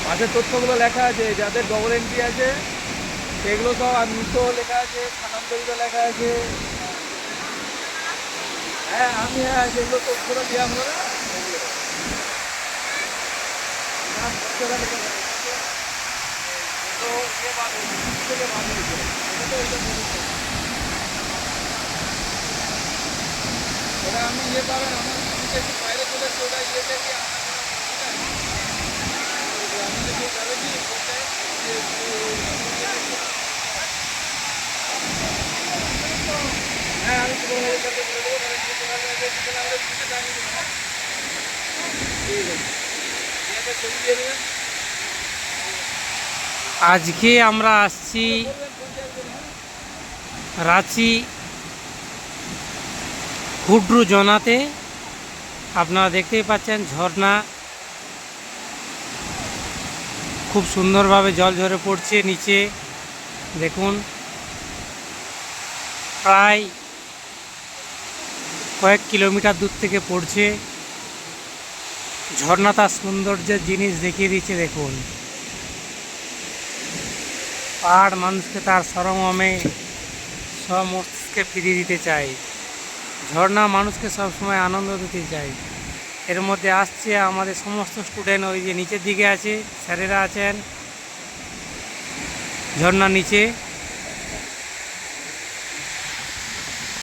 পাশের তথ্যগুলো লেখা আছে, যাদের ডবল এন্ট্রি আছে সেগুলো সব, আর নিচেও লেখা আছে, স্থানান্তরিত লেখা আছে। হ্যাঁ আমি, হ্যাঁ সেগুলো তথ্যটা দেওয়া হলো না সেগুলো। নাম তথ্যটা লেখা থাকে, তো ইয়ে বাদ হয়েছে, নিচ থেকে বাদ হয়েছে, এটা তো এটা বলেছে। ওটা আমি ইয়ে পাবেন, আমার আমি একটু বাইরে চলে এসেছি, ওটা ইয়ে থেকে আনার জন্য, ঠিক আছে? আমি যে যাবে কি বলতে, হ্যাঁ আমি সুপারভাইজার কাছে বলে দেবো, তাহলে নিয়ে চলে আসবে, বিকেলে আমাদের দুটো টাইম দেবো, হ্যাঁ? ঠিক আছে, ঠিক আছে, ছবি দিয়ে দেবেন। আজকে আমরা আসছি বলবেন কোনটা আসবেন, হ্যাঁ? রাঁচি হুড্রু জনাতে। আপনারা দেখতেই পাচ্ছেন ঝর্ণা খুব সুন্দরভাবে জল ঝরে পড়ছে নিচে। দেখুন, প্রায় কয়েক কিলোমিটার দূর থেকে পড়ছে। ঝর্ণা তার সৌন্দর্যের জিনিস দেখিয়ে দিচ্ছে। দেখুন, পাহাড় মানুষকে তার সরমমে মস্তিষ্কে ফিরিয়ে দিতে চায়। ঝর্ণা মানুষকে সবসময় আনন্দ দিতে চায়। এর মধ্যে আসছে আমাদের সমস্ত স্টুডেন্ট, ওই যে নিচের দিকে আছে, স্যারেরা আছেন ঝর্ণার নিচে।